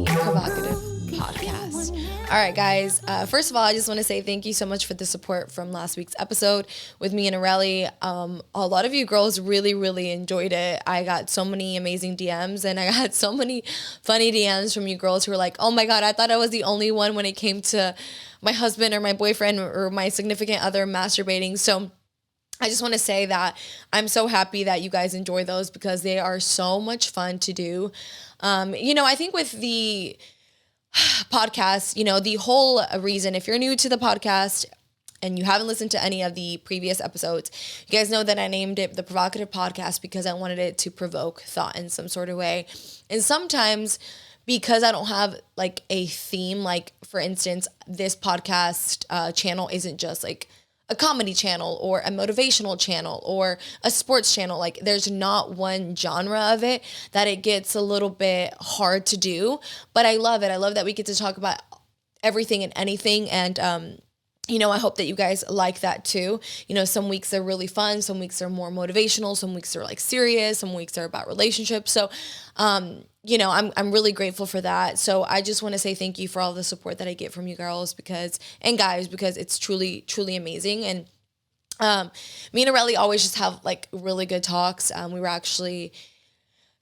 the Provocative Podcast. All right, guys. First of all, I just want to say thank you so much for the support from last week's episode with me and Areli. A lot of you girls really, really enjoyed it. I got so many amazing DMs, and I got so many funny DMs from you girls who were like, oh my God, I thought I was the only one when it came to my husband or my boyfriend or my significant other masturbating. So I just want to say that I'm so happy that you guys enjoy those because they are so much fun to do. I think with the podcast, the whole reason, if you're new to the podcast and you haven't listened to any of the previous episodes, you guys know that I named it the Provocative Podcast because I wanted it to provoke thought in some sort of way. And sometimes because I don't have like a theme, like for instance, this podcast channel isn't just like a comedy channel or a motivational channel or a sports channel. Like there's not one genre of it that it gets a little bit hard to do, but I love it. I love that we get to talk about everything and anything. And, I hope that you guys like that too. Some weeks are really fun. Some weeks are more motivational. Some weeks are like serious. Some weeks are about relationships. So, I'm really grateful for that. So I just want to say thank you for all the support that I get from you girls and guys, because it's truly, truly amazing. And, me and Areli always just have like really good talks. We were actually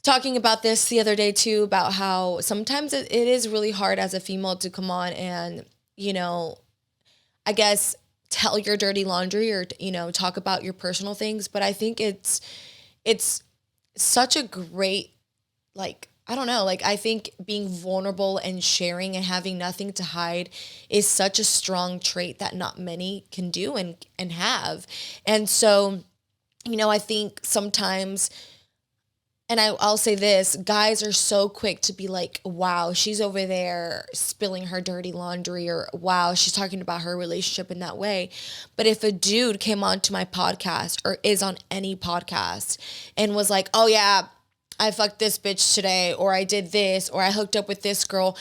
talking about this the other day too, about how sometimes it is really hard as a female to come on and, I guess tell your dirty laundry or, talk about your personal things. But I think it's such a great, I think being vulnerable and sharing and having nothing to hide is such a strong trait that not many can do and have. And so, I think sometimes, and I'll say this, guys are so quick to be like, wow, she's over there spilling her dirty laundry, or wow, she's talking about her relationship in that way. But if a dude came on to my podcast or is on any podcast and was like, oh yeah, I fucked this bitch today, or I did this, or I hooked up with this girl,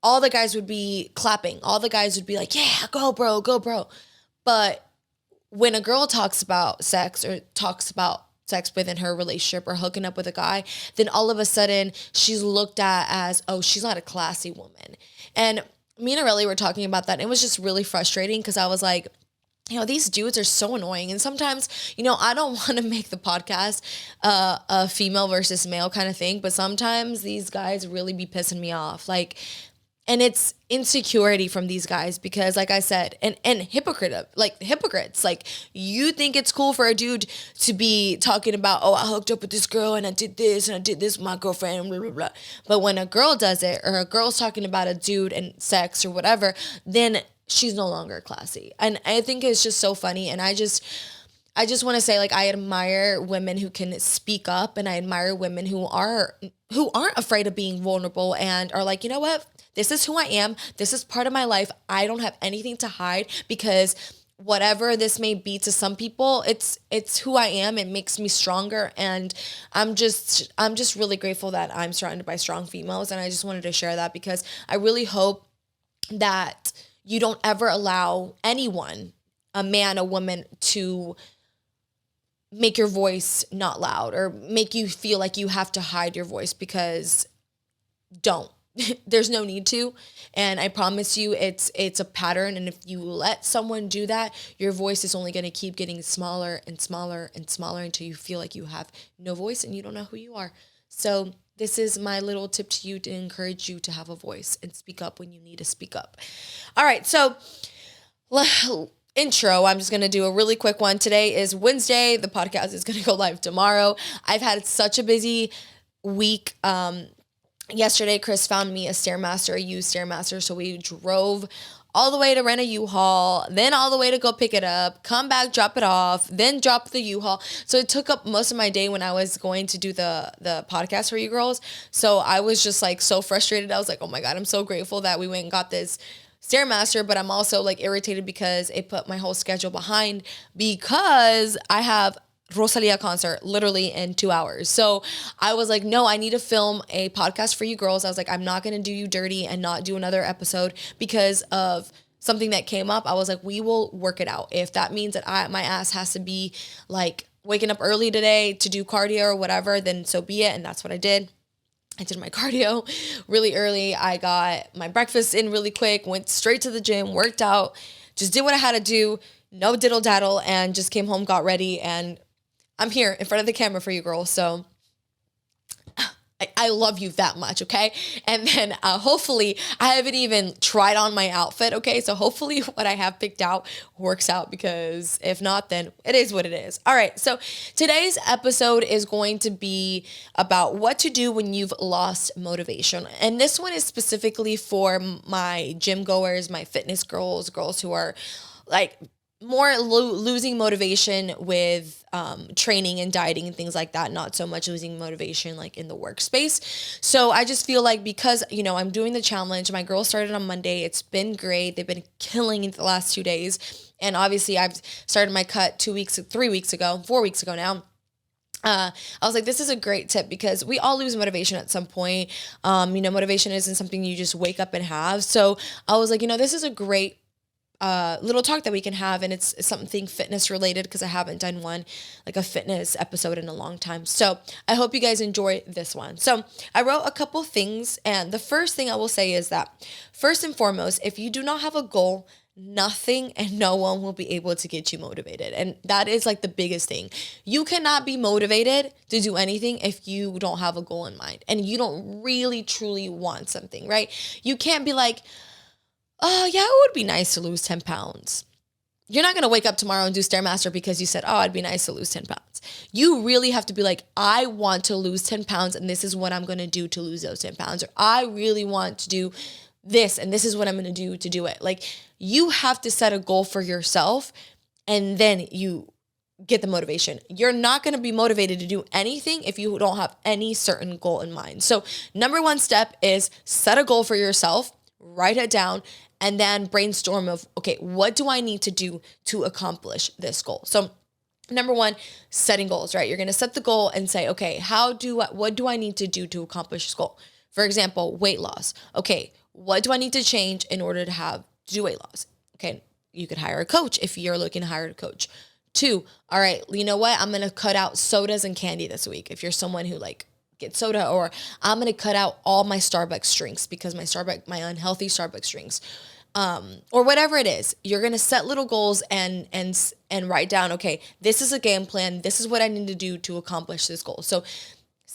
all the guys would be clapping. All the guys would be like, yeah, go bro, go bro. But when a girl talks about sex or talks about sex within her relationship or hooking up with a guy, then all of a sudden she's looked at as, oh, she's not a classy woman. And me and Areli were talking about that. And it was just really frustrating because I was like, these dudes are so annoying. And sometimes, I don't want to make the podcast a female versus male kind of thing, but sometimes these guys really be pissing me off. And it's insecurity from these guys because, like I said, and hypocrites. Like, you think it's cool for a dude to be talking about, oh, I hooked up with this girl and I did this with my girlfriend, blah, blah, blah. But when a girl does it, or a girl's talking about a dude and sex or whatever, then she's no longer classy. And I think it's just so funny. And I just want to say, like, I admire women who can speak up, and I admire women who aren't afraid of being vulnerable and are like, you know what? This is who I am. This is part of my life. I don't have anything to hide, because whatever this may be to some people, it's who I am. It makes me stronger. And I'm just really grateful that I'm surrounded by strong females. And I just wanted to share that because I really hope that you don't ever allow anyone, a man, a woman, to make your voice not loud or make you feel like you have to hide your voice, because don't. There's no need to. And I promise you it's a pattern. And if you let someone do that, your voice is only going to keep getting smaller and smaller and smaller until you feel like you have no voice and you don't know who you are. So this is my little tip to you, to encourage you to have a voice and speak up when you need to speak up. All right. So intro, I'm just going to do a really quick one. Today is Wednesday. The podcast is going to go live tomorrow. I've had such a busy week. Yesterday, Chris found me a Stairmaster, a used Stairmaster. So we drove all the way to rent a U-Haul, then all the way to go pick it up, come back, drop it off, then drop the U-Haul. So it took up most of my day when I was going to do the podcast for you girls. So I was just like so frustrated. I was like, oh my God, I'm so grateful that we went and got this Stairmaster, but I'm also like irritated because it put my whole schedule behind, because I have Rosalia concert literally in 2 hours. So I was like, no, I need to film a podcast for you girls. I was like, I'm not going to do you dirty and not do another episode because of something that came up. I was like, we will work it out. If that means that my ass has to be like waking up early today to do cardio or whatever, then so be it. And that's what I did. I did my cardio really early. I got my breakfast in really quick, went straight to the gym, worked out, just did what I had to do, no diddle daddle, and just came home, got ready, and I'm here in front of the camera for you girls. So I love you that much, okay? And then hopefully, I haven't even tried on my outfit, okay? So hopefully what I have picked out works out, because if not, then it is what it is. All right, so today's episode is going to be about what to do when you've lost motivation. And this one is specifically for my gym goers, my fitness girls who are like more losing motivation with training and dieting and things like that, not so much losing motivation like in the workspace. So I just feel like, because, I'm doing the challenge, my girls started on Monday. It's been great. They've been killing it the last 2 days. And obviously I've started my cut 4 weeks ago now. I was like, this is a great tip, because we all lose motivation at some point. Motivation isn't something you just wake up and have. So I was like, this is a great little talk that we can have, and it's something fitness related, because I haven't done one, like a fitness episode, in a long time. So I hope you guys enjoy this one. So I wrote a couple things, and the first thing I will say is that, first and foremost, if you do not have a goal, nothing and no one will be able to get you motivated. And that is like the biggest thing. You cannot be motivated to do anything if you don't have a goal in mind and you don't really truly want something, right? You can't be like, oh, yeah, it would be nice to lose 10 pounds. You're not going to wake up tomorrow and do Stairmaster because you said, oh, it'd be nice to lose 10 pounds. You really have to be like, I want to lose 10 pounds, and this is what I'm going to do to lose those 10 pounds. Or I really want to do this, and this is what I'm going to do to do it. Like, you have to set a goal for yourself, and then you get the motivation. You're not going to be motivated to do anything if you don't have any certain goal in mind. So number one step is set a goal for yourself, write it down, and then brainstorm of, okay, what do I need to do to accomplish this goal? So number one, setting goals, right? You're going to set the goal and say, okay, what do I need to do to accomplish this goal? For example, weight loss. Okay, what do I need to change in order to do weight loss? Okay, you could hire a coach if you're looking to hire a coach. 2, all right, you know what? I'm going to cut out sodas and candy this week. If you're someone who get soda, or I'm going to cut out all my Starbucks drinks, because my unhealthy Starbucks drinks, or whatever it is. You're going to set little goals and write down, okay, this is a game plan. This is what I need to do to accomplish this goal. So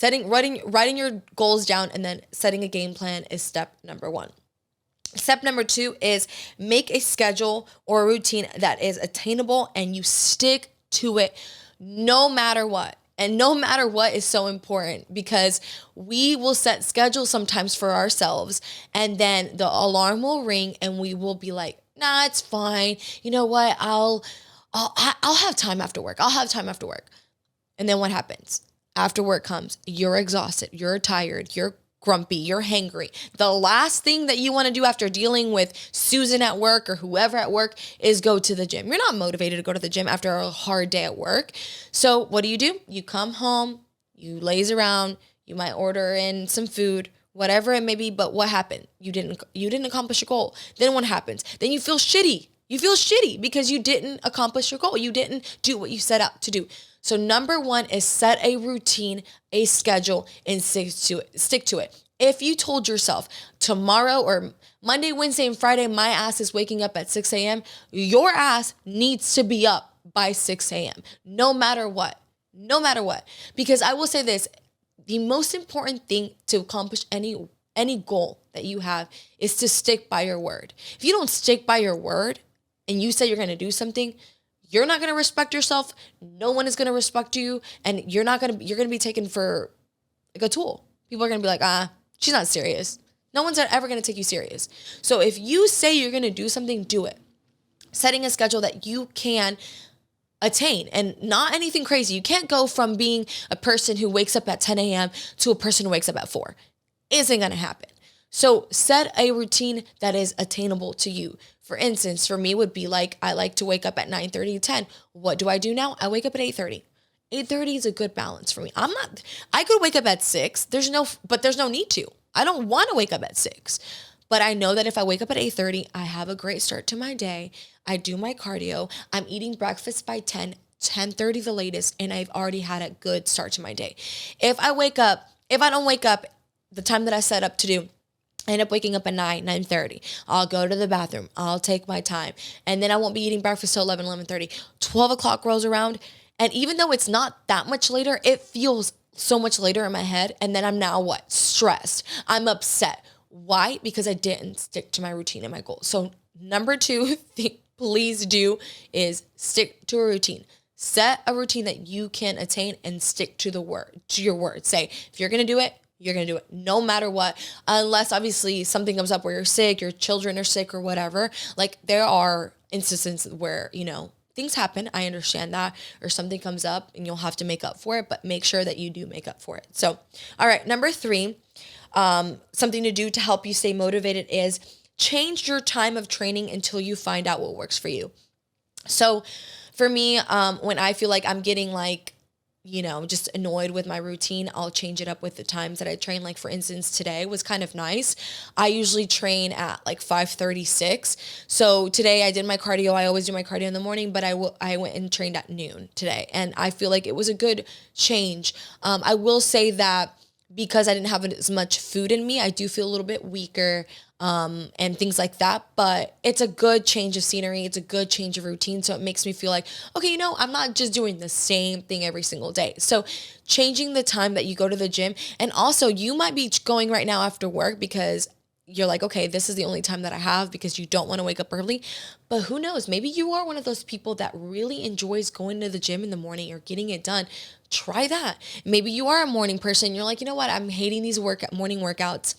writing your goals down and then setting a game plan is step number 1. Step number 2 is make a schedule or a routine that is attainable, and you stick to it no matter what. And no matter what is so important, because we will set schedules sometimes for ourselves, and then the alarm will ring and we will be like, nah, it's fine. You know what? I'll have time after work. And then what happens? After work comes, you're exhausted, you're tired, you're grumpy, you're hangry. The last thing that you want to do after dealing with Susan at work or whoever at work is go to the gym. You're not motivated to go to the gym after a hard day at work. So what do? You come home, you laze around, you might order in some food, whatever it may be, but what happened? You didn't accomplish your goal. Then what happens? Then you feel shitty. You feel shitty because you didn't accomplish your goal. You didn't do what you set out to do. So number 1 is set a routine, a schedule, and stick to it. If you told yourself tomorrow or Monday, Wednesday, and Friday, my ass is waking up at 6 a.m., your ass needs to be up by 6 a.m. No matter what. Because I will say this, the most important thing to accomplish any goal that you have is to stick by your word. If you don't stick by your word and you say you're going to do something, you're not going to respect yourself. No one is going to respect you. And you're going to be taken for like a tool. People are going to be like, she's not serious. No one's ever going to take you serious. So if you say you're going to do something, do it. Setting a schedule that you can attain, and not anything crazy. You can't go from being a person who wakes up at 10 a.m. to a person who wakes up at 4. Isn't going to happen. So set a routine that is attainable to you. For instance, for me would be like, I like to wake up at 9:30, 10. What do I do now? I wake up at 8:30. 8:30 is a good balance for me. I could wake up at 6. There's no need to. I don't want to wake up at 6. But I know that if I wake up at 8:30, I have a great start to my day. I do my cardio. I'm eating breakfast by 10:30 the latest, and I've already had a good start to my day. If I don't wake up the time that I set up to do, I end up waking up at 9:30. I'll go to the bathroom. I'll take my time. And then I won't be eating breakfast till 11:30. 12 o'clock rolls around. And even though it's not that much later, it feels so much later in my head. And then I'm now what? Stressed. I'm upset. Why? Because I didn't stick to my routine and my goals. So number 2 thing, please do is stick to a routine. Set a routine that you can attain and stick to your word. Say, if you're going to do it, you're going to do it no matter what, unless obviously something comes up where you're sick, your children are sick or whatever. Like there are instances where, things happen. I understand that, or something comes up and you'll have to make up for it, but make sure that you do make up for it. So, all right. Number 3, something to do to help you stay motivated is change your time of training until you find out what works for you. So for me, when I feel like I'm getting just annoyed with my routine, I'll change it up with the times that I train. Like for instance, today was kind of nice. I usually train at 5:36. So today I did my cardio. I always do my cardio in the morning, but I went and trained at noon today. And I feel like it was a good change. I will say that because I didn't have as much food in me, I do feel a little bit weaker, and things like that. But it's a good change of scenery. It's a good change of routine. So it makes me feel like, okay, I'm not just doing the same thing every single day. So changing the time that you go to the gym. And also you might be going right now after work because you're like, okay, this is the only time that I have because you don't want to wake up early. But who knows? Maybe you are one of those people that really enjoys going to the gym in the morning or getting it done. Try that. Maybe you are a morning person. You're like, you know what? I'm hating these morning workouts.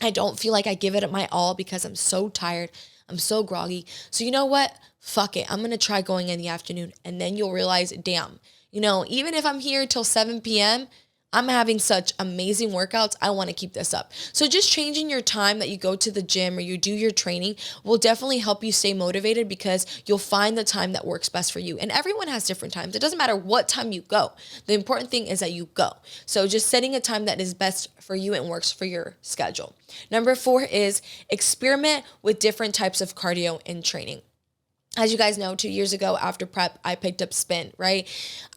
I don't feel like I give it my all because I'm so tired. I'm so groggy. So you know what? Fuck it. I'm going to try going in the afternoon. And then you'll realize, damn, even if I'm here till 7 p.m., I'm having such amazing workouts. I want to keep this up. So just changing your time that you go to the gym or you do your training will definitely help you stay motivated because you'll find the time that works best for you. And everyone has different times. It doesn't matter what time you go. The important thing is that you go. So just setting a time that is best for you and works for your schedule. Number 4 is experiment with different types of cardio and training. As you guys know, 2 years ago after prep, I picked up spin, right?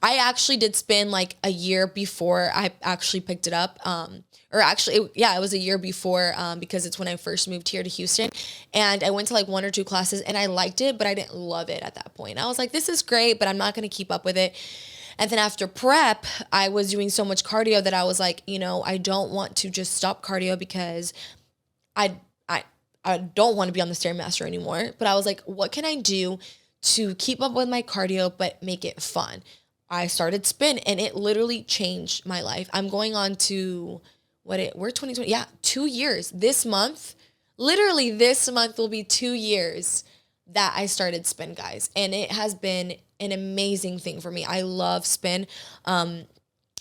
I actually did spin a year before I actually picked it up. It was a year before because it's when I first moved here to Houston. And I went to 1 or 2 classes and I liked it, but I didn't love it at that point. I was like, this is great, but I'm not going to keep up with it. And then after prep, I was doing so much cardio that I was like, I don't want to just stop cardio because I don't want to be on the Stairmaster anymore, but I was like, what can I do to keep up with my cardio, but make it fun? I started spin and it literally changed my life. I'm going on to we're 2020. Yeah, 2 years this month. Literally this month will be 2 years that I started spin, guys. And it has been an amazing thing for me. I love spin.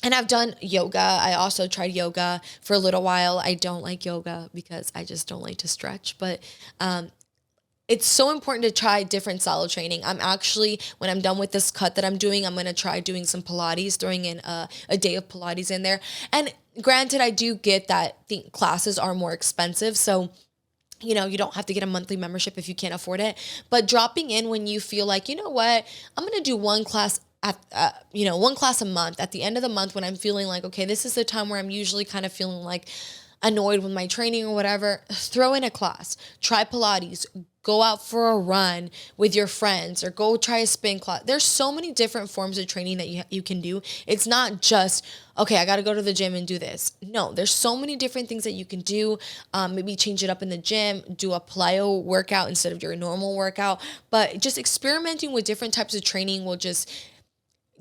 And I've done yoga. I also tried yoga for a little while. I don't like yoga because I just don't like to stretch. But it's so important to try different style of training. I'm actually, when I'm done with this cut that I'm doing, I'm going to try doing some Pilates, throwing in a day of Pilates in there. And granted, I do get that the classes are more expensive. So you don't have to get a monthly membership if you can't afford it. But dropping in when you feel like, you know what, I'm going to do one class one class a month at the end of the month when I'm feeling like, okay, this is the time where I'm usually kind of feeling like annoyed with my training or whatever, throw in a class, try Pilates, go out for a run with your friends or go try a spin class. There's so many different forms of training that you can do. It's not just, okay, I got to go to the gym and do this. No, there's so many different things that you can do. Maybe change it up in the gym, do a plyo workout instead of your normal workout. But just experimenting with different types of training will just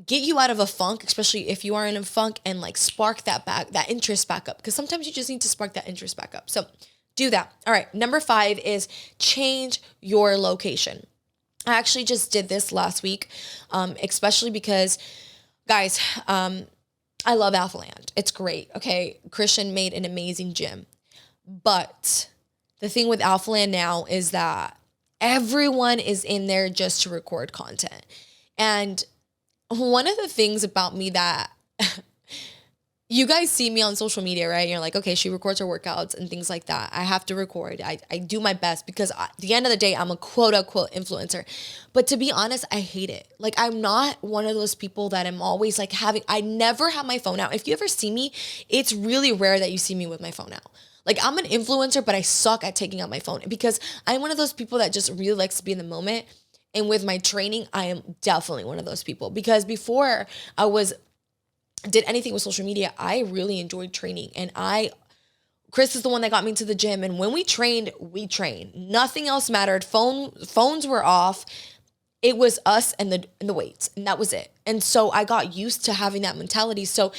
get you out of a funk, especially if you are in a funk, and spark that interest back up. Because sometimes you just need to spark that interest back up. So do that. All right. Number 5 is change your location. I actually just did this last week, especially because, guys, I love Alphaland. It's great. Okay. Christian made an amazing gym. But the thing with Alphaland now is that everyone is in there just to record content. And one of the things about me that you guys see me on social media, right? You're like, okay, she records her workouts and things like that. I have to record. I do my best because at the end of the day, I'm a quote unquote influencer. But to be honest, I hate it. Like, I'm not one of those people that I'm always like I never have my phone out. If you ever see me, it's really rare that you see me with my phone out. Like, I'm an influencer, but I suck at taking out my phone because I'm one of those people that just really likes to be in the moment. And with my training, I am definitely one of those people because before I was did anything with social media, I really enjoyed training. And Chris is the one that got me to the gym. And when we trained, we trained. Nothing else mattered. Phones were off. It was us and the weights, and that was it. And so I got used to having that mentality. So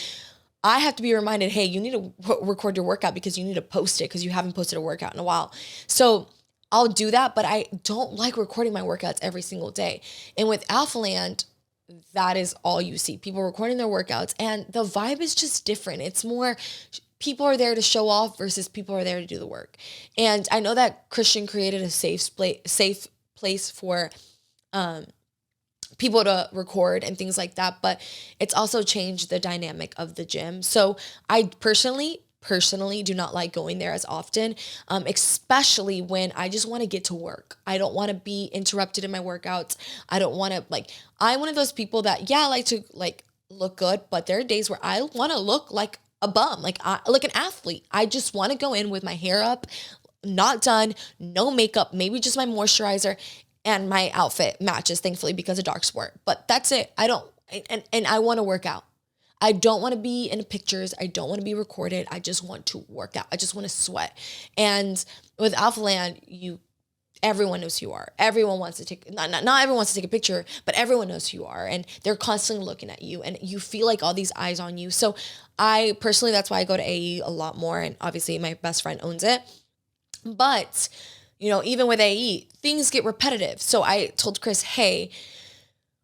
I have to be reminded, hey, you need to record your workout because you need to post it because you haven't posted a workout in a while. So I'll do that, but I don't like recording my workouts every single day. And with Alphaland, that is all you see. People recording their workouts and the vibe is just different. It's more people are there to show off versus people are there to do the work. And I know that Christian created a safe place for people to record and things like that, but it's also changed the dynamic of the gym. So I personally do not like going there as often, especially when I just want to get to work. I don't want to be interrupted in my workouts. I don't want to I'm one of those people that, yeah, I like to look good, but there are days where I want to look like a bum, like an athlete. I just want to go in with my hair up, not done, no makeup, maybe just my moisturizer, and my outfit matches, thankfully, because of dark sport. But that's it. And I want to work out. I don't want to be in pictures. I don't want to be recorded. I just want to work out. I just want to sweat. And with Alphaland, everyone knows who you are. Everyone wants to not everyone wants to take a picture, but everyone knows who you are. And they're constantly looking at you and you feel like all these eyes on you. So I personally, that's why I go to AE a lot more. And obviously my best friend owns it. But, even with AE, things get repetitive. So I told Chris, hey,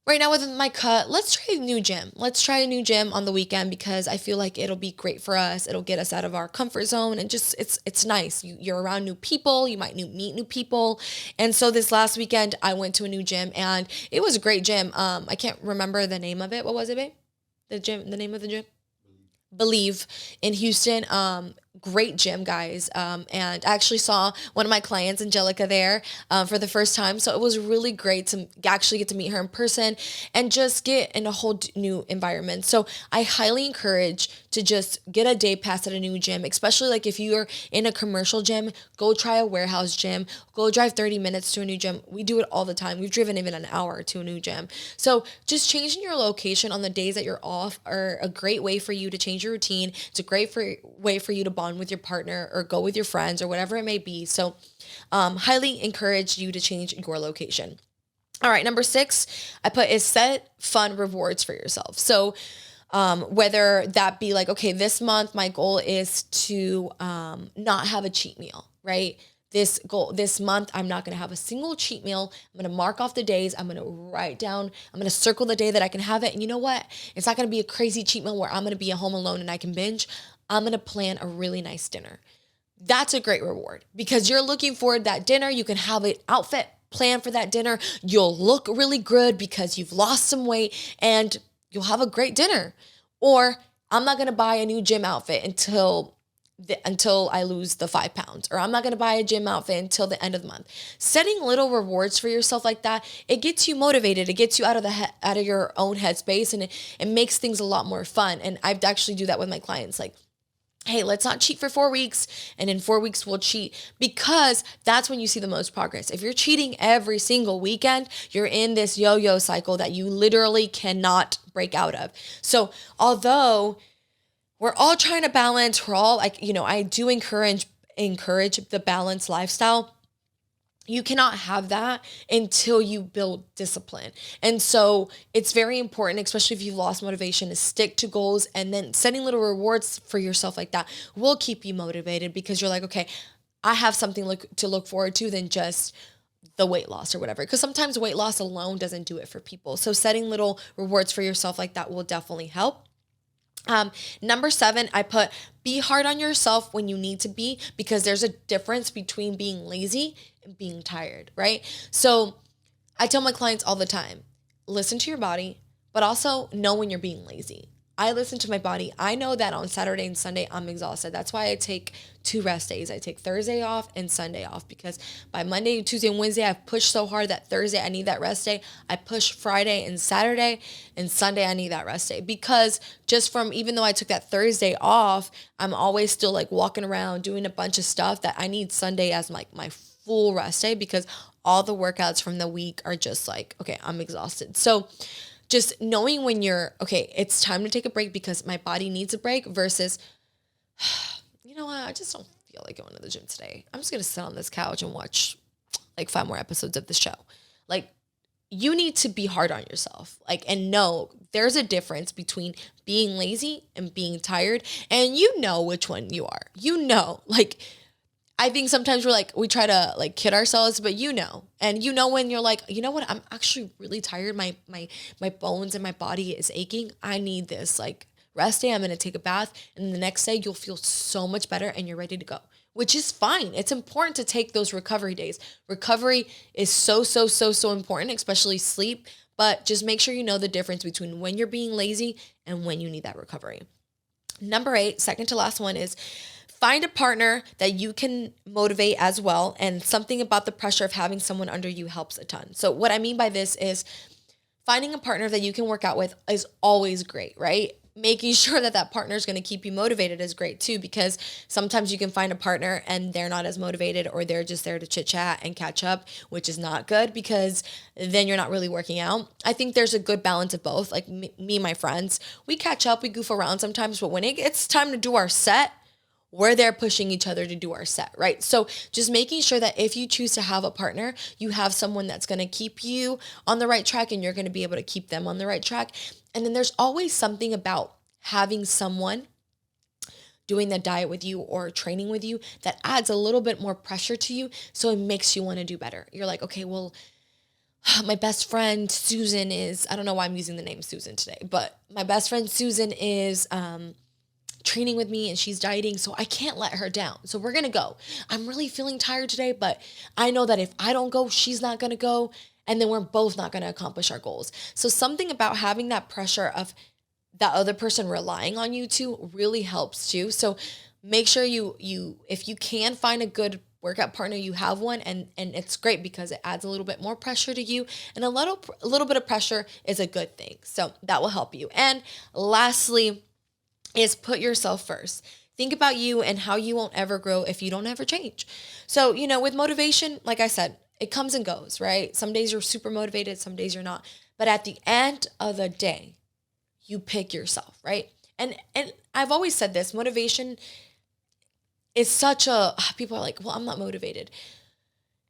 right now with my cut, let's try a new gym. Let's try a new gym on the weekend because I feel like it'll be great for us. It'll get us out of our comfort zone and just it's nice. You're around new people. You might meet new people. And so this last weekend, I went to a new gym and it was a great gym. I can't remember the name of it. What was it, babe? The name of the gym? Believe in Houston. Great gym, guys. And I actually saw one of my clients, Angelica, there for the first time. So it was really great to actually get to meet her in person and just get in a whole new environment. So I highly encourage to just get a day pass at a new gym, especially like if you're in a commercial gym, go try a warehouse gym, go drive 30 minutes to a new gym. We do it all the time. We've driven even an hour to a new gym. So just changing your location on the days that you're off are a great way for you to change your routine. It's a great way for you to bond with your partner or go with your friends or whatever it may be. So highly encourage you to change your location. All right, number 6, I put is set fun rewards for yourself. So whether that be like, okay, this month my goal is to not have a cheat meal, right? This month, I'm not going to have a single cheat meal. I'm going to mark off the days. I'm going to write down, I'm going to circle the day that I can have it. And you know what? It's not going to be a crazy cheat meal where I'm going to be at home alone and I can binge. I'm going to plan a really nice dinner. That's a great reward because you're looking forward to that dinner. You can have an outfit planned for that dinner. You'll look really good because you've lost some weight and you'll have a great dinner. Or I'm not going to buy a new gym outfit until I lose the 5 pounds, or I'm not going to buy a gym outfit until the end of the month. Setting little rewards for yourself like that, it gets you motivated. It gets you out of your own headspace, and it makes things a lot more fun. And I actually do that with my clients. Like, hey, let's not cheat for 4 weeks, and in 4 weeks we'll cheat, because that's when you see the most progress. If you're cheating every single weekend, you're in this yo-yo cycle that you literally cannot break out of. So although we're all trying to balance, we're all like, I do encourage the balanced lifestyle. You cannot have that until you build discipline. And so it's very important, especially if you've lost motivation, to stick to goals, and then setting little rewards for yourself like that will keep you motivated, because you're like, okay, I have something to look forward to than just the weight loss or whatever. Because sometimes weight loss alone doesn't do it for people. So setting little rewards for yourself like that will definitely help. Number 7, I put be hard on yourself when you need to be, because there's a difference between being lazy and being tired, right? So I tell my clients all the time, listen to your body, but also know when you're being lazy. I listen to my body. I know that on Saturday and Sunday, I'm exhausted. That's why I take 2 rest days. I take Thursday off and Sunday off, because by Monday, Tuesday, and Wednesday, I've pushed so hard that Thursday, I need that rest day. I push Friday and Saturday, and Sunday, I need that rest day, because just from, even though I took that Thursday off, I'm always still like walking around doing a bunch of stuff that I need Sunday as like my full rest day, because all the workouts from the week are just like, okay, I'm exhausted. So just knowing when you're, okay, it's time to take a break because my body needs a break, versus, you know what, I just don't feel like going to the gym today. I'm just going to sit on this couch and watch like 5 more episodes of the show. Like, you need to be hard on yourself, like, and know there's a difference between being lazy and being tired. And you know which one you are. You know, like, I think sometimes we try to like kid ourselves, but and you know when you're like, you know what, I'm actually really tired. My bones and my body is aching. I need this like rest day. I'm going to take a bath. And the next day you'll feel so much better and you're ready to go, which is fine. It's important to take those recovery days. Recovery is so important, especially sleep, but just make sure you know the difference between when you're being lazy and when you need that recovery. Number 8, second to last one, is find a partner that you can motivate as well. And something about the pressure of having someone under you helps a ton. So what I mean by this is finding a partner that you can work out with is always great, right? Making sure that that partner is going to keep you motivated is great too, because sometimes you can find a partner and they're not as motivated, or they're just there to chit chat and catch up, which is not good, because then you're not really working out. I think there's a good balance of both. Like me and my friends, we catch up, we goof around sometimes, but when it's time to do our set, we're there pushing each other to do our set, right? So just making sure that if you choose to have a partner, you have someone that's going to keep you on the right track and you're going to be able to keep them on the right track. And then there's always something about having someone doing the diet with you or training with you that adds a little bit more pressure to you. So it makes you want to do better. You're like, okay, well, my best friend Susan is, I don't know why I'm using the name Susan today, but my best friend Susan is, training with me and she's dieting, so I can't let her down. So we're going to go. I'm really feeling tired today, but I know that if I don't go, she's not going to go. And then we're both not going to accomplish our goals. So something about having that pressure of that other person relying on you too really helps too. So make sure you if you can find a good workout partner, you have one, and it's great because it adds a little bit more pressure to you, and a little bit of pressure is a good thing. So that will help you. And lastly, is put yourself first. Think about you and how you won't ever grow if you don't ever change. So, with motivation, like I said, it comes and goes, right? Some days you're super motivated, some days you're not. But at the end of the day, you pick yourself, right? And I've always said this, motivation is people are like, well, I'm not motivated.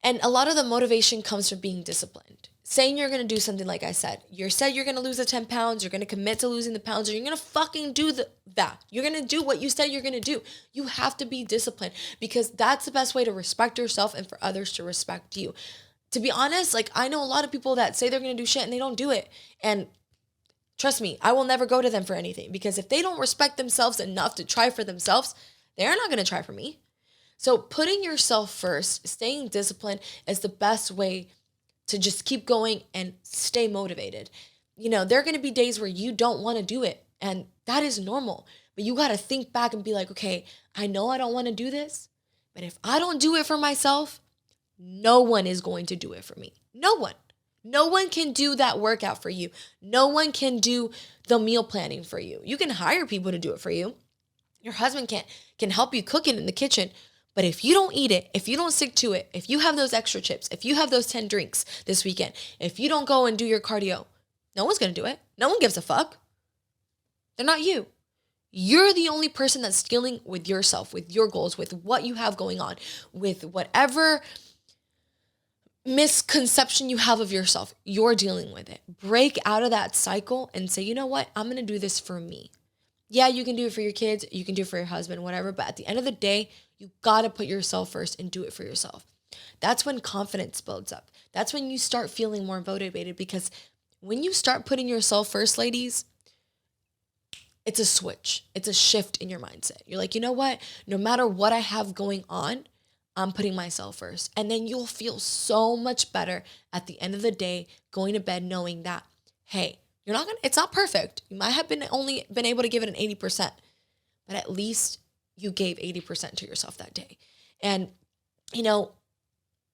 And a lot of the motivation comes from being disciplined. Saying you're going to do something, like I said, you're going to lose the 10 pounds, you're going to commit to losing the pounds, or you're going to fucking do that. You're going to do what you said you're going to do. You have to be disciplined, because that's the best way to respect yourself and for others to respect you. To be honest, like, I know a lot of people that say they're going to do shit and they don't do it. And trust me, I will never go to them for anything, because if they don't respect themselves enough to try for themselves, they're not going to try for me. So putting yourself first, staying disciplined is the best way to just keep going and stay motivated. There are going to be days where you don't want to do it, and that is normal. But you got to think back and be like, okay, I know I don't want to do this, but if I don't do it for myself, no one is going to do it for me. No one. No one can do that workout for you. No one can do the meal planning for you. You can hire people to do it for you. Your husband can help you cook it in the kitchen. But if you don't eat it, if you don't stick to it, if you have those extra chips, if you have those 10 drinks this weekend, if you don't go and do your cardio, no one's going to do it. No one gives a fuck. They're not you. You're the only person that's dealing with yourself, with your goals, with what you have going on, with whatever misconception you have of yourself. You're dealing with it. Break out of that cycle and say, you know what? I'm going to do this for me. Yeah, you can do it for your kids, you can do it for your husband, whatever. But at the end of the day, you got to put yourself first and do it for yourself. That's when confidence builds up. That's when you start feeling more motivated, because when you start putting yourself first, ladies, it's a switch. It's a shift in your mindset. You're like, you know what? No matter what I have going on, I'm putting myself first. And then you'll feel so much better at the end of the day, going to bed knowing that, hey, It's not perfect. You might have only been able to give it an 80%, but at least you gave 80% to yourself that day. And, you know,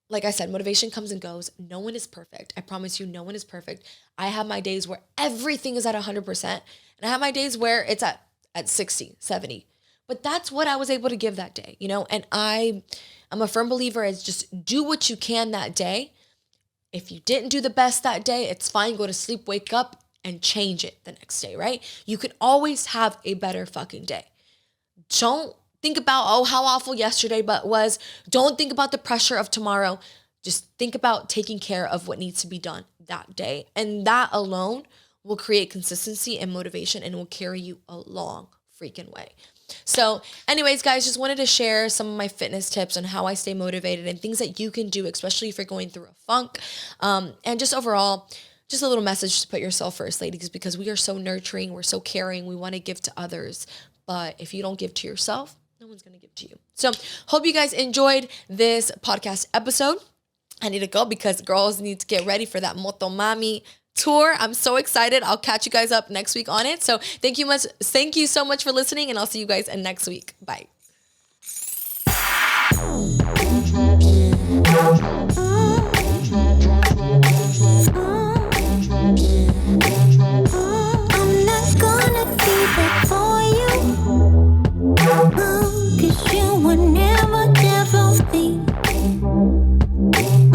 like I said, motivation comes and goes. No one is perfect. I promise you, no one is perfect. I have my days where everything is at 100%, and I have my days where it's at 60, 70. But that's what I was able to give that day, you know? And I'm a firm believer is just do what you can that day. If you didn't do the best that day, it's fine. Go to sleep, wake up, and change it the next day, right? You could always have a better fucking day. Don't think about, oh, how awful yesterday was. Don't think about the pressure of tomorrow. Just think about taking care of what needs to be done that day. And that alone will create consistency and motivation and will carry you a long freaking way. So anyways, guys, just wanted to share some of my fitness tips on how I stay motivated and things that you can do, especially if you're going through a funk. And just overall, just a little message to put yourself first, ladies, because we are so nurturing. We're so caring. We want to give to others. But if you don't give to yourself, no one's going to give to you. So hope you guys enjoyed this podcast episode. I need to go because girls need to get ready for that Motomami tour. I'm so excited. I'll catch you guys up next week on it. So thank you so much for listening, and I'll see you guys next week. Bye.